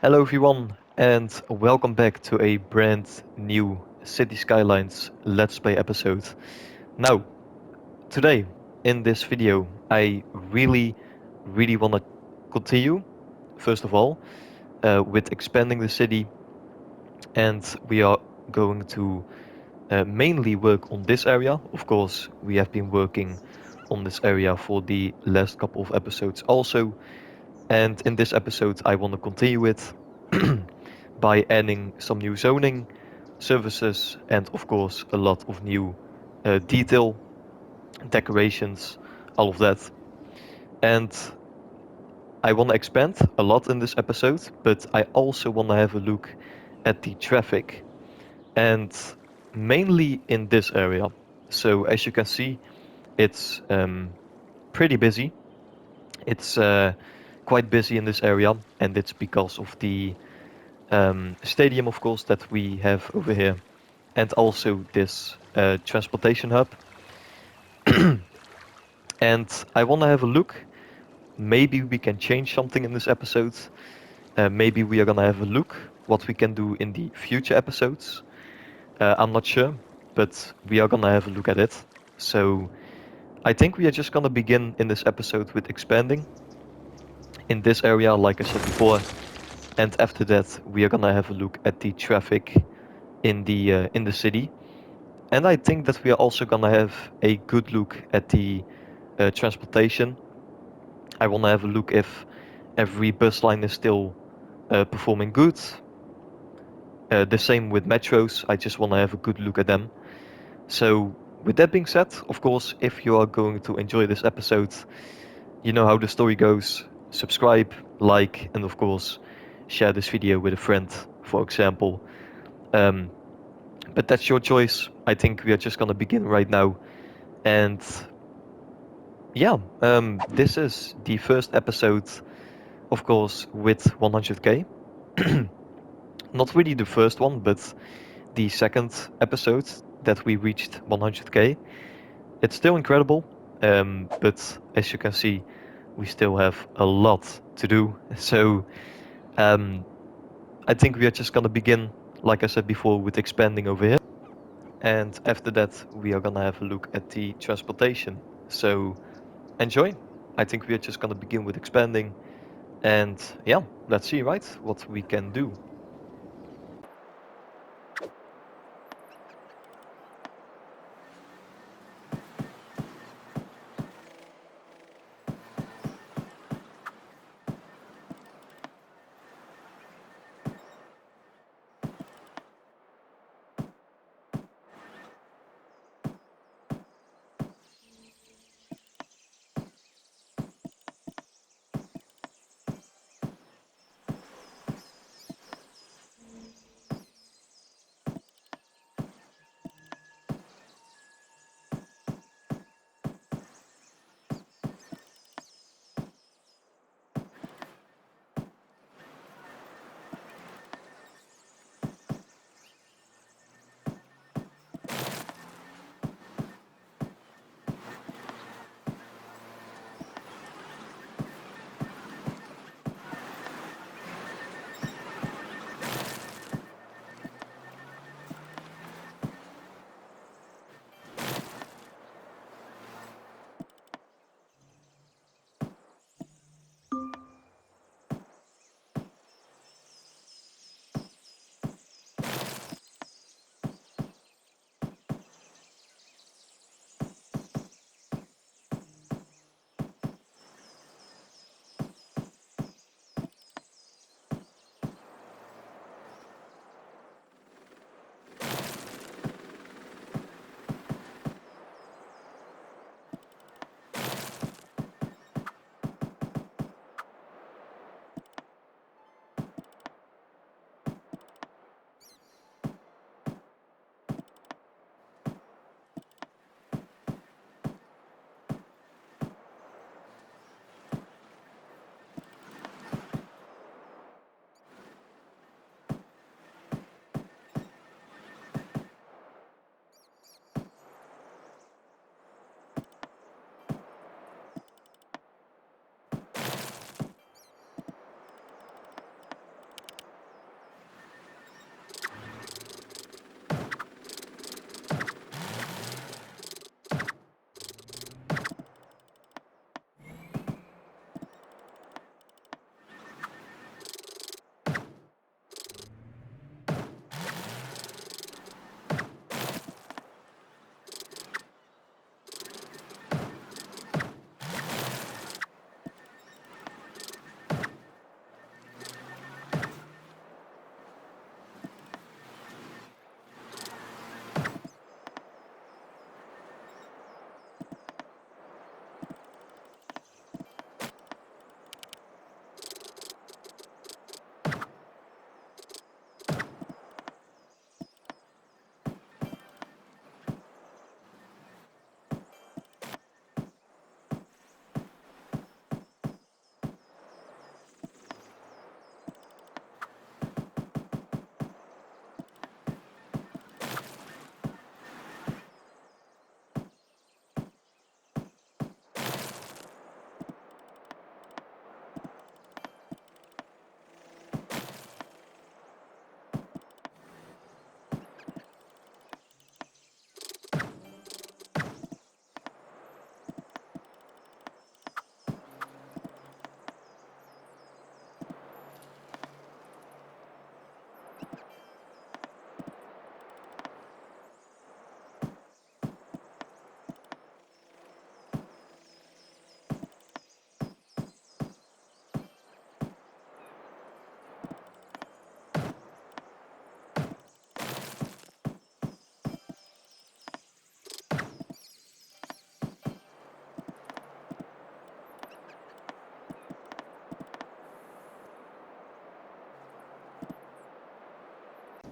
Hello everyone and welcome back to a brand new City Skylines Let's Play episode. Now, today in this video I really want to continue, first of all, with expanding the city, and we are going to mainly work on this area. Of course, we have been working on this area for the last couple of episodes also, and in this episode I want to continue it by adding some new zoning, services, and of course a lot of new detail, decorations, all of that. And I want to expand a lot in this episode, but I also want to have a look at the traffic, and mainly in this area. So as you can see, it's pretty busy. It's quite busy in this area, and it's because of the stadium, of course, that we have over here, and also this transportation hub. And I want to have a look. Maybe we can change something in this episode. Maybe we are gonna have a look what we can do in the future episodes. I'm not sure, but we are gonna have a look at it. So I think we are just gonna begin in this episode with expanding in this area, like I said before, and after that we are gonna have a look at the traffic in the city. And I think that we are also gonna have a good look at the transportation. I want to have a look if every bus line is still performing good. The same with metros. I just want to have a good look at them. So, with that being said, of course, if you are going to enjoy this episode, you know how the story goes. Subscribe, like, and of course, share this video with a friend, for example. Um, but that's your choice. I think we are just gonna begin right now. And yeah, this is the first episode, of course, with 100k. Not really the first one, but the second episode that we reached 100k. It's still incredible, but as you can see, we still have a lot to do. So um, I think we are just gonna begin, like I said before, with expanding over here. And after that, we are gonna have a look at the transportation. So enjoy. I think we are just gonna begin with expanding. And yeah, let's see, right, what we can do.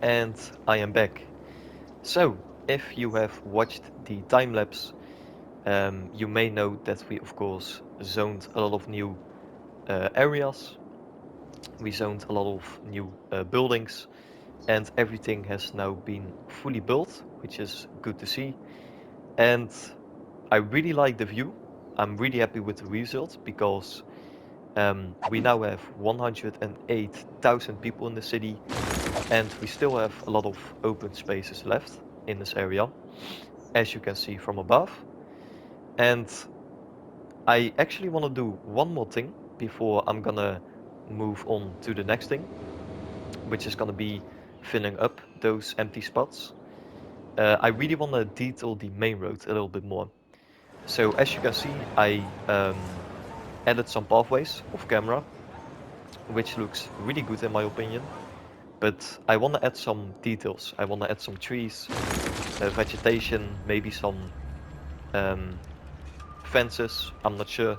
And I am back. So, if you have watched the time lapse, you may know that we of course zoned a lot of new areas. We zoned a lot of new buildings, and everything has now been fully built, which is good to see. And I really like the view. I'm really happy with the result because we now have 108,000 people in the city, and we still have a lot of open spaces left in this area, as you can see from above. And I actually want to do one more thing before I'm gonna move on to the next thing, which is gonna be filling up those empty spots. I really want to detail the main road a little bit more. So as you can see, I added some pathways off camera, which looks really good in my opinion. But I want to add some details. I want to add some trees, vegetation, maybe some fences. I'm not sure,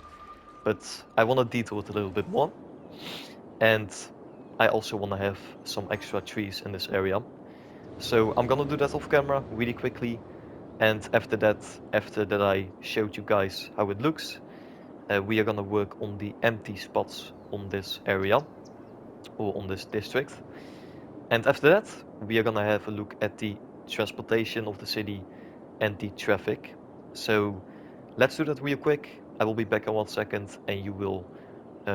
but I want to detail it a little bit more. And I also want to have some extra trees in this area. So I'm gonna do that off camera really quickly. And after that I showed you guys how it looks, we are gonna work on the empty spots on this area or on this district. And after that, we are gonna have a look at the transportation of the city and the traffic. So let's do that real quick. I will be back in 1 second, and you will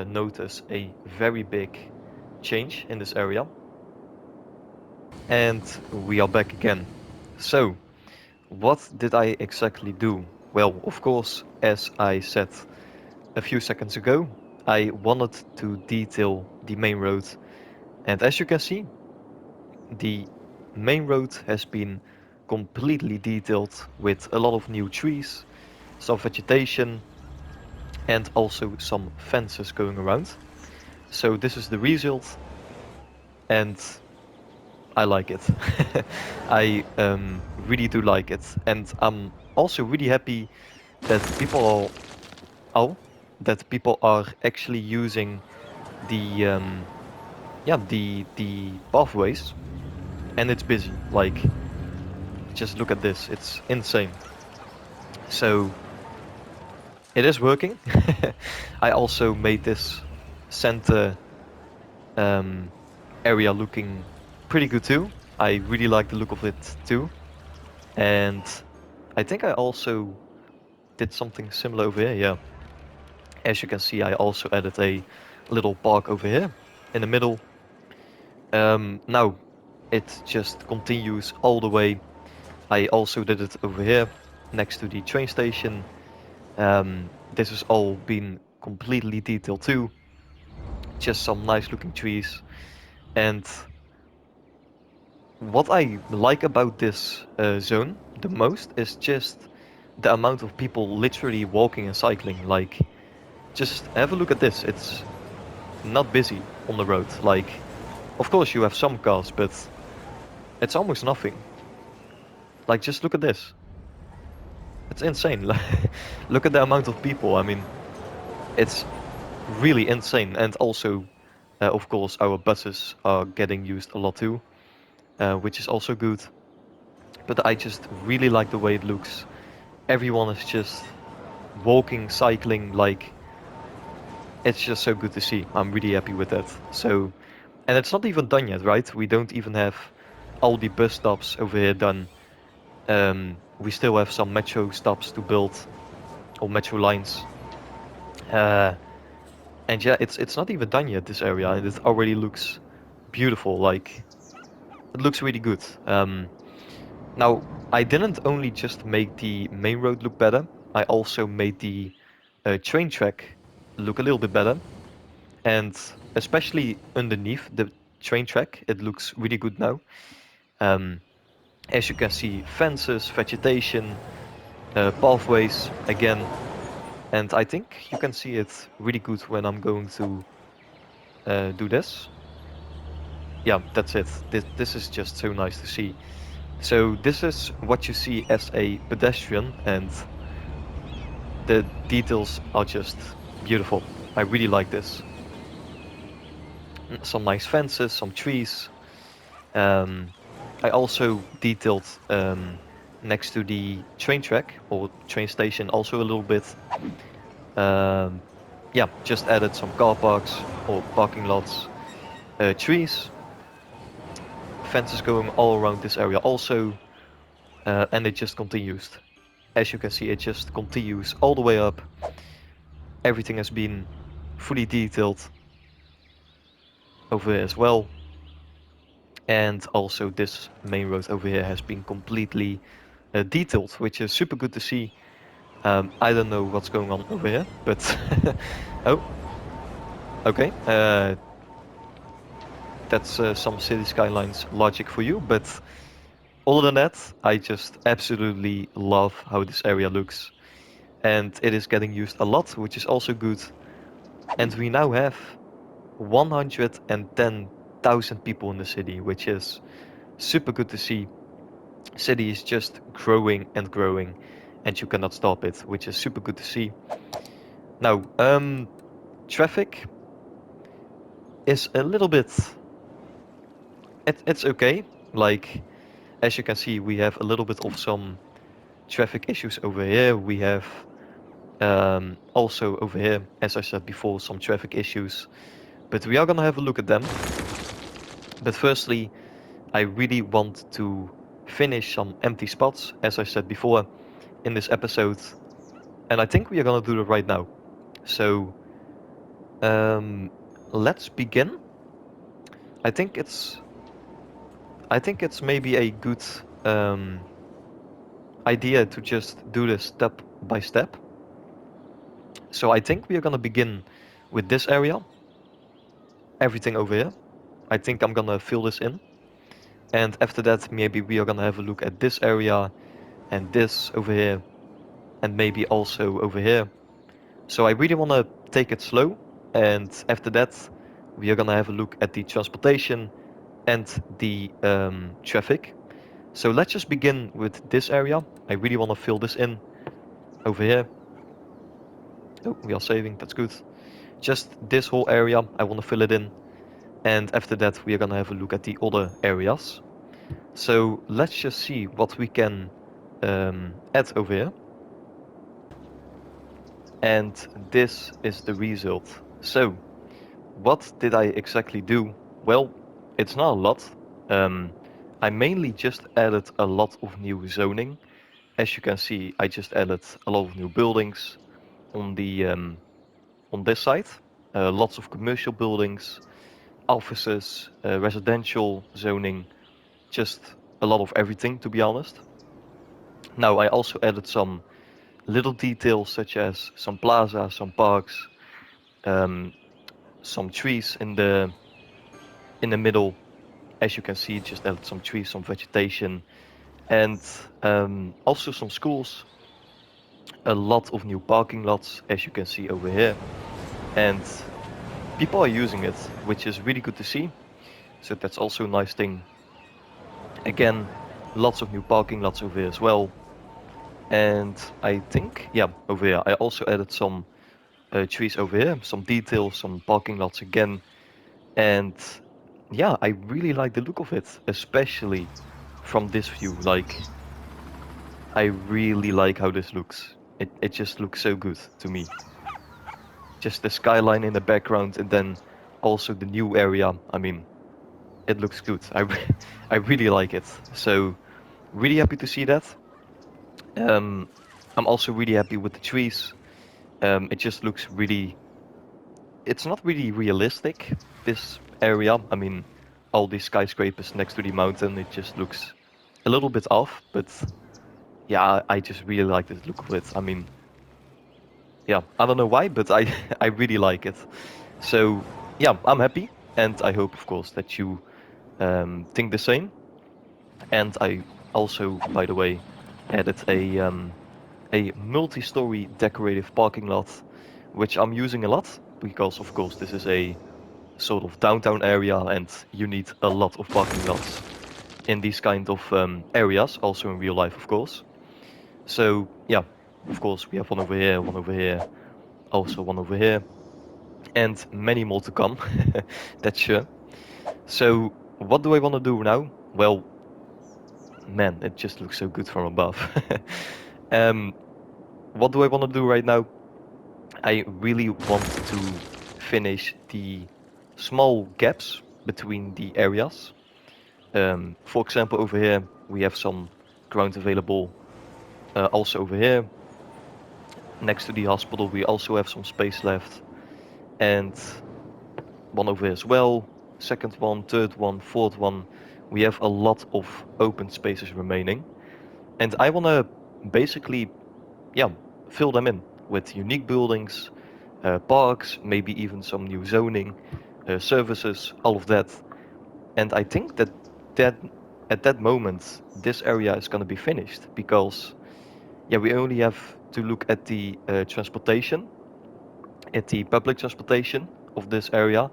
notice a very big change in this area. And we are back again. So, what did I exactly do? Well, of course, as I said a few seconds ago, I wanted to detail the main road. And as you can see, the main road has been completely detailed with a lot of new trees, some vegetation, and also some fences going around. So this is the result, and I like it. I really do like it, and I'm also really happy that people are actually using the the pathways, and it's busy. Like, just look at this, it's insane. So it is working. I also made this center area looking pretty good too. I really like the look of it too. And I think I also did something similar over here, yeah. As you can see, I also added a little park over here in the middle. Now, it just continues all the way. I also did it over here next to the train station. This has all been completely detailed too. Just some nice looking trees. And what I like about this zone the most is just the amount of people literally walking and cycling. Like, just have a look at this. It's not busy on the road. Like, of course you have some cars, but it's almost nothing. Like, just look at this. It's insane. Look at the amount of people. I mean, it's really insane. And also, of course, our buses are getting used a lot too, which is also good. But I just really like the way it looks. Everyone is just walking, cycling, like, it's just so good to see. I'm really happy with that. So, and it's not even done yet, right? We don't even have all the bus stops over here done. We still have some metro stops to build, or metro lines. And yeah, it's not even done yet, this area, and it already looks beautiful. Like, it looks really good. Now, I didn't only just make the main road look better, I also made the train track look a little bit better. And especially underneath the train track, it looks really good now. As you can see, fences, vegetation, pathways again. And I think you can see it really good when I'm going to do this. Yeah, that's it. This is just so nice to see. So this is what you see as a pedestrian, and the details are just beautiful. I really like this. Some nice fences, some trees. I also detailed next to the train track or train station also a little bit. Yeah, just added some car parks or parking lots, trees, fences going all around this area also, and it just continues. As you can see, it just continues all the way up. Everything has been fully detailed over here as well. And also this main road over here has been completely detailed, which is super good to see. I don't know what's going on over here, but oh, okay. That's some City Skylines logic for you, but other than that, I just absolutely love how this area looks. And it is getting used a lot, which is also good. And we now have 110,000 people in the city, which is super good to see. City is just growing and growing, and you cannot stop it, which is super good to see. Now, traffic is a little bit. It's okay. Like, as you can see, we have a little bit of some traffic issues over here. We have also over here, as I said before, some traffic issues. But we are gonna have a look at them. But firstly, I really want to finish some empty spots, as I said before in this episode. And I think we are gonna do it right now. So let's begin. I think it's maybe a good idea to just do this step by step. So I think we are gonna begin with this area. Everything over here. I think I'm gonna fill this in. And after that, maybe we are gonna have a look at this area and this over here and maybe also over here. So I really wanna take it slow. And after that, we are gonna have a look at the transportation and the traffic. So let's just begin with this area. I really want to fill this in over here. Oh, we are saving, that's good. Just this whole area, I want to fill it in. And after that, we are gonna have a look at the other areas. So let's just see what we can add over here. And this is the result. So what did I exactly do? Well, it's not a lot. I mainly just added a lot of new zoning. As you can see, I just added a lot of new buildings on the on this side. Lots of commercial buildings, offices, residential zoning, just a lot of everything, to be honest. Now, I also added some little details such as some plazas, some parks, um, some trees in the middle. As you can see, just added some trees, some vegetation, and also some schools. A lot of new parking lots, as you can see over here, and people are using it, which is really good to see. So that's also a nice thing. Again, lots of new parking lots over here as well. And I think, yeah, over here, I also added some trees over here, some details, some parking lots again. And yeah, I really like the look of it, especially from this view. Like, I really like how this looks. It just looks so good to me. Just the skyline in the background and then also the new area. I mean, it looks good. I really like it. So really happy to see that. I'm also really happy with the trees. It just looks really. It's not really realistic, this area. I mean, all these skyscrapers next to the mountain. It just looks a little bit off. But yeah, I just really like the look of it. I mean, yeah, I don't know why, but I I really like it. So yeah, I'm happy, and I hope, of course, that you think the same. And I also, by the way, added a multi-story decorative parking lot, which I'm using a lot because, of course, this is a sort of downtown area, and you need a lot of parking lots in these kind of areas, also in real life, of course. So yeah, of course, we have one over here, also one over here, and many more to come. That's sure. So what do I want to do now? Well, man, it just looks so good from above. um, what do I want to do right now? I really want to finish the small gaps between the areas. For example, over here we have some ground available. Also over here, next to the hospital, we also have some space left. And one over here as well. Second one, third one, fourth one. We have a lot of open spaces remaining. And I want to basically, yeah, fill them in with unique buildings, parks, maybe even some new zoning, services, all of that. And I think that at that moment, this area is going to be finished because, yeah, we only have to look at the transportation, at the public transportation of this area,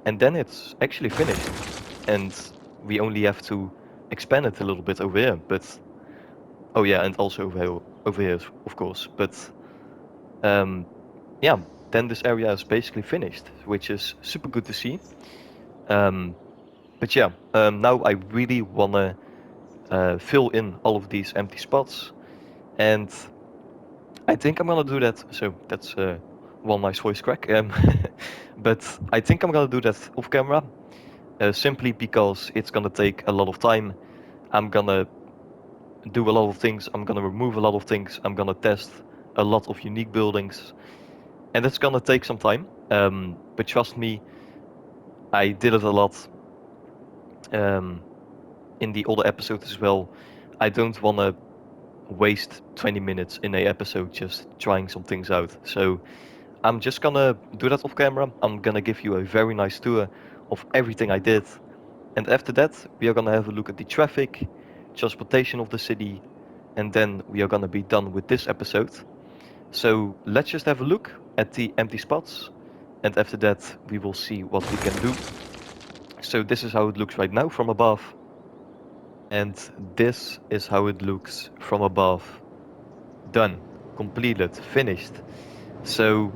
and then it's actually finished. And we only have to expand it a little bit over here. But oh yeah, and also over here, of course. But yeah, then this area is basically finished, which is super good to see. But yeah, now I really wanna fill in all of these empty spots, and I think I'm gonna do that. So that's one nice voice crack. But I think I'm gonna do that off camera, simply because it's gonna take a lot of time. I'm gonna do a lot of things. I'm gonna remove a lot of things. I'm gonna test a lot of unique buildings, and it's gonna take some time. But trust me, I did it a lot in the other episodes as well. I don't wanna waste 20 minutes in a episode just trying some things out. So I'm just gonna do that off camera. I'm gonna give you a very nice tour of everything I did. And after that, we are gonna have a look at the traffic, transportation of the city, and then we are gonna be done with this episode. So let's just have a look at the empty spots, and after that we will see what we can do. So this is how it looks right now from above, and this is how it looks from above. Done, completed, finished. So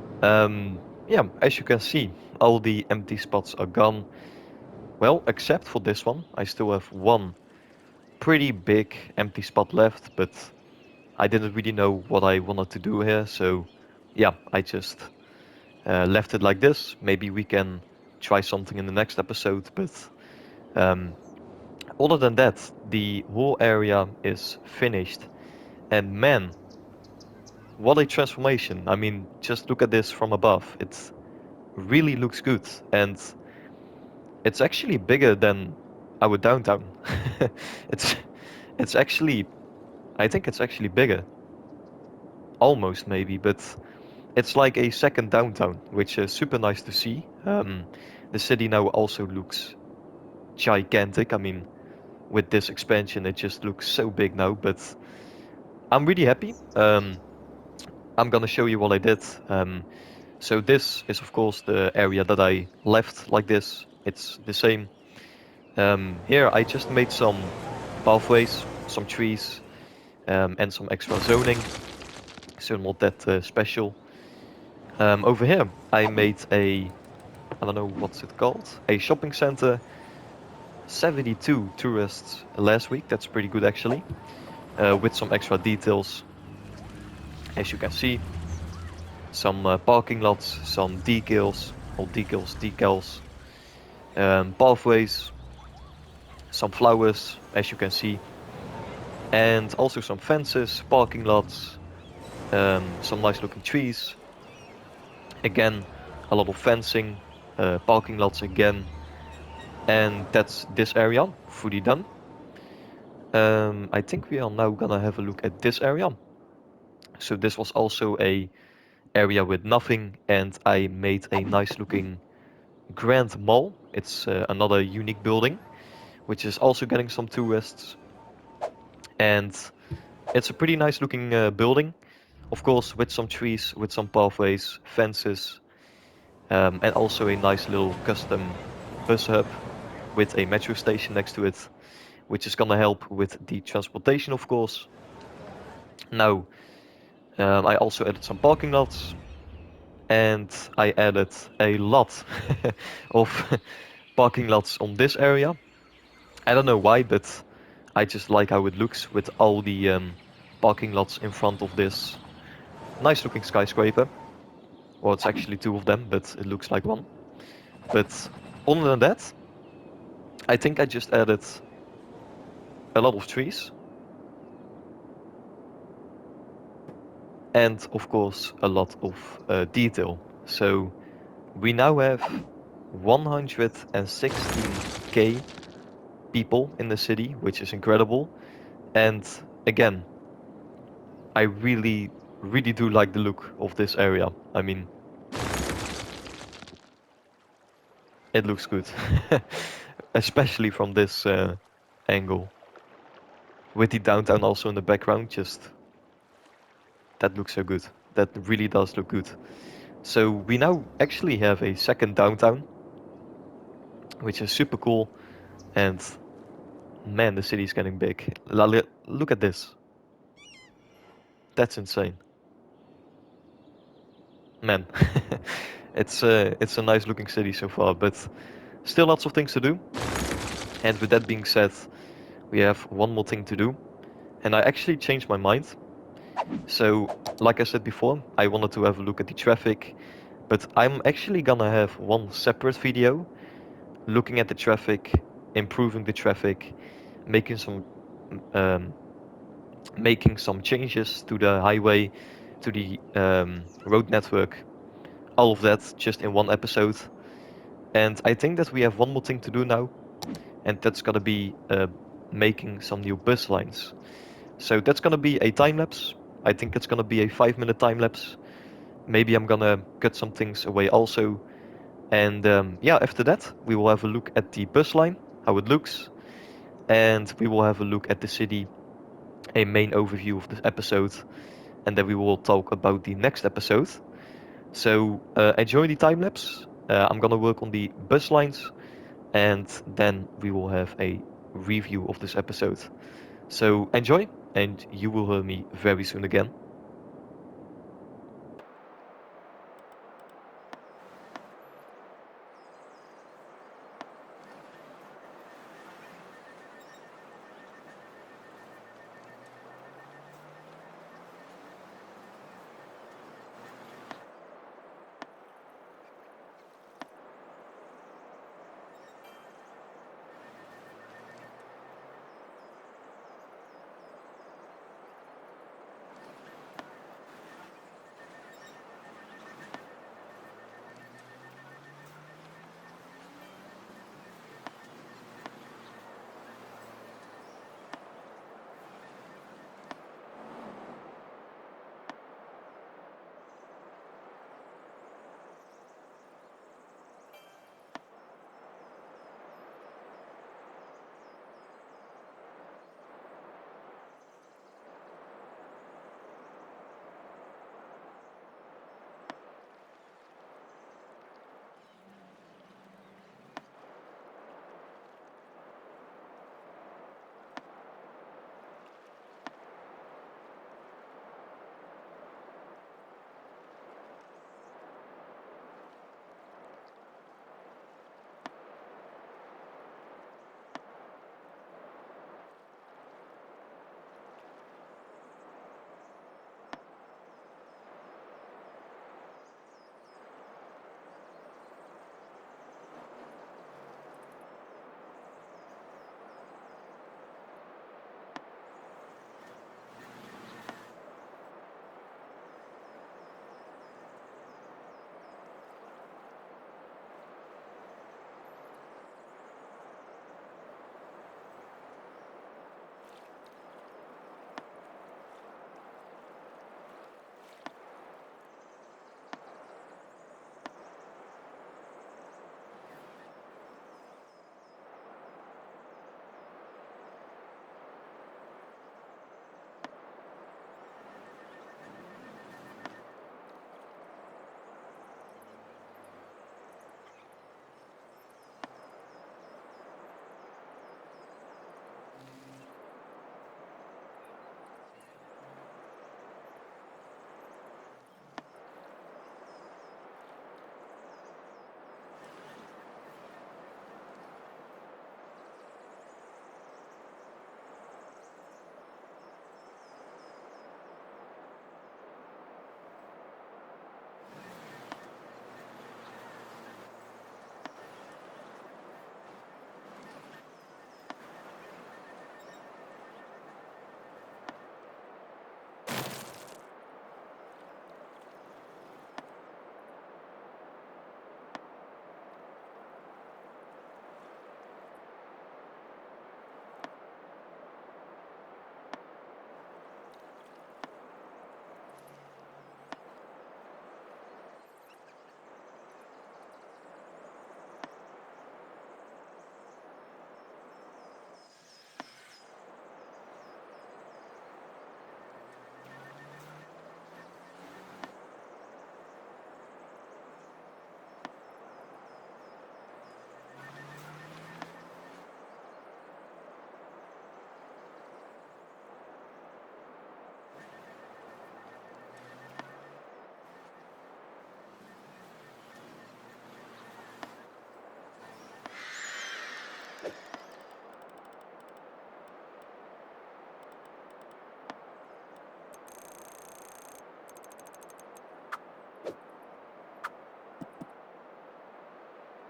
yeah, as you can see, all the empty spots are gone. Well, except for this one, I still have one pretty big empty spot left, but I didn't really know what I wanted to do here, so yeah, I just left it like this. Maybe we can try something in the next episode, but other than that, the whole area is finished. And man, what a transformation. I mean, just look at this from above. It really looks good, and it's actually bigger than our downtown. It's it's actually, I think it's actually bigger. Almost maybe, but it's like a second downtown, which is super nice to see. The city now also looks gigantic. I mean, with this expansion, it just looks so big now, but I'm really happy. I'm gonna show you what I did. So this is of course the area that I left like this. It's the same. Here I just made some pathways, some trees, and some extra zoning. So not that special. Over here I made a, I don't know what's it called, a shopping center. 72 tourists last week. That's pretty good actually. With some extra details, as you can see. Some parking lots, some decals, or decals, pathways, some flowers, as you can see, and also some fences, parking lots, some nice looking trees. Again, a lot of fencing, parking lots again, and that's this area, fully done. I think we are now gonna have a look at this area. So this was also a area with nothing, and I made a nice looking Grand Mall. It's another unique building, which is also getting some tourists. And it's a pretty nice looking building, of course, with some trees, with some pathways, fences, and also a nice little custom bus hub with a metro station next to it, which is gonna help with the transportation, of course. Now, I also added some parking lots, and I added a lot of parking lots on this area. I don't know why, but I just like how it looks with all the parking lots in front of this nice looking skyscraper. Well, it's actually two of them, but it looks like one. But other than that, I think I just added a lot of trees. And of course, a lot of detail. So we now have 116k people in the city, which is incredible. And again, I really, really do like the look of this area. I mean, it looks good, especially from this angle. With the downtown also in the background, just that looks so good. That really does look good. So we now actually have a second downtown, which is super cool. And man, the city's getting big. Look at this. That's insane. Man, it's a nice looking city so far, but still lots of things to do. And with that being said, we have one more thing to do. And I actually changed my mind. So, like I said before, I wanted to have a look at the traffic, but I'm actually gonna have one separate video looking at the traffic, improving the traffic, making some um, making some changes to the highway, to the road network, all of that just in one episode. And I think that we have one more thing to do now, and that's gonna be making some new bus lines. So that's gonna be a time lapse. I think it's gonna be a 5-minute time lapse. Maybe I'm gonna cut some things away also. And yeah, after that, we will have a look at the bus line, how it looks, and we will have a look at the city, a main overview of the episode, and then we will talk about the next episode. So enjoy the time lapse. I'm gonna work on the bus lines, and then we will have a review of this episode. So enjoy, and you will hear me very soon again.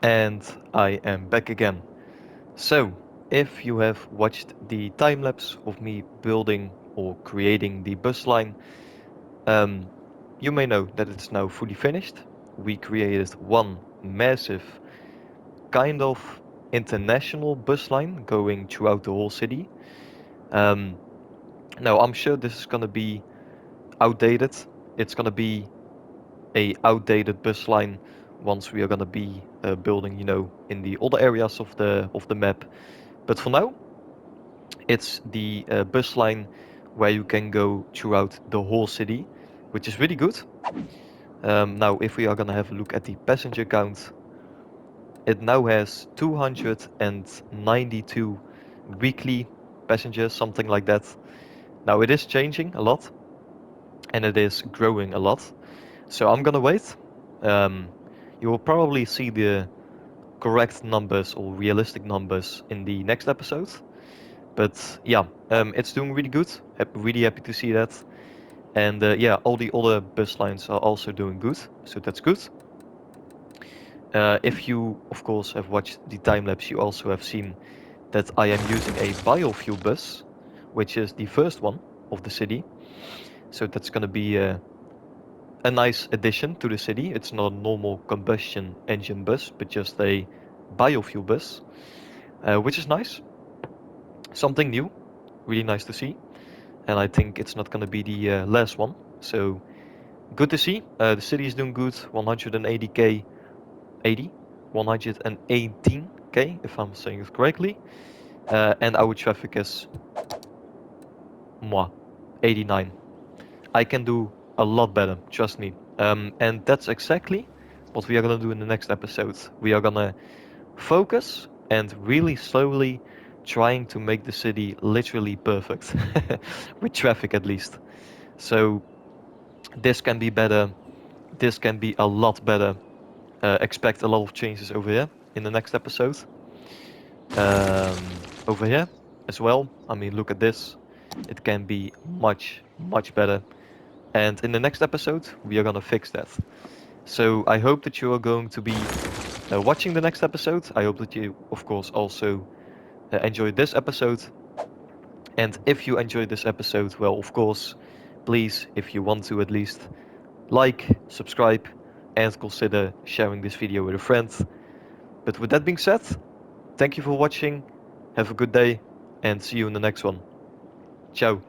And I am back again. So, if you have watched the time lapse of me building or creating the bus line, you may know that it's now fully finished. We created one massive kind of international bus line going throughout the whole city. Now I'm sure this is gonna be outdated. It's gonna be a outdated bus line once we are gonna be building, in the other areas of the map. But for now, it's the bus line where you can go throughout the whole city, which is really good. Now, if we are gonna have a look at the passenger count, it now has 292 weekly passengers, something like that. Now it is changing a lot, and it is growing a lot. So I'm gonna wait. Um, you will probably see the correct numbers or realistic numbers in the next episode. But yeah, it's doing really good. Really happy to see that. And yeah, all the other bus lines are also doing good, so that's good. If you, of course, have watched the time lapse, you also have seen that I am using a biofuel bus, which is the first one of the city. So that's going to be a nice addition to the city. It's not a normal combustion engine bus, but just a biofuel bus, which is nice. Something new, really nice to see. And I think it's not going to be the last one. So good to see. The city is doing good. 180k, 118k, if I'm saying it correctly. And our traffic is 89. I can do a lot better, trust me. And that's exactly what we are gonna do in the next episode. We are gonna focus and really slowly trying to make the city literally perfect, with traffic at least. So this can be better, this can be a lot better. Expect a lot of changes over here in the next episode. Over here as well, I mean, look at this. It can be much, much better. And in the next episode, we are gonna fix that. So I hope that you are going to be watching the next episode. I hope that you, of course, also enjoyed this episode. And if you enjoyed this episode, well, of course, please, if you want to at least, like, subscribe, and consider sharing this video with a friend. But with that being said, thank you for watching, have a good day, and see you in the next one. Ciao.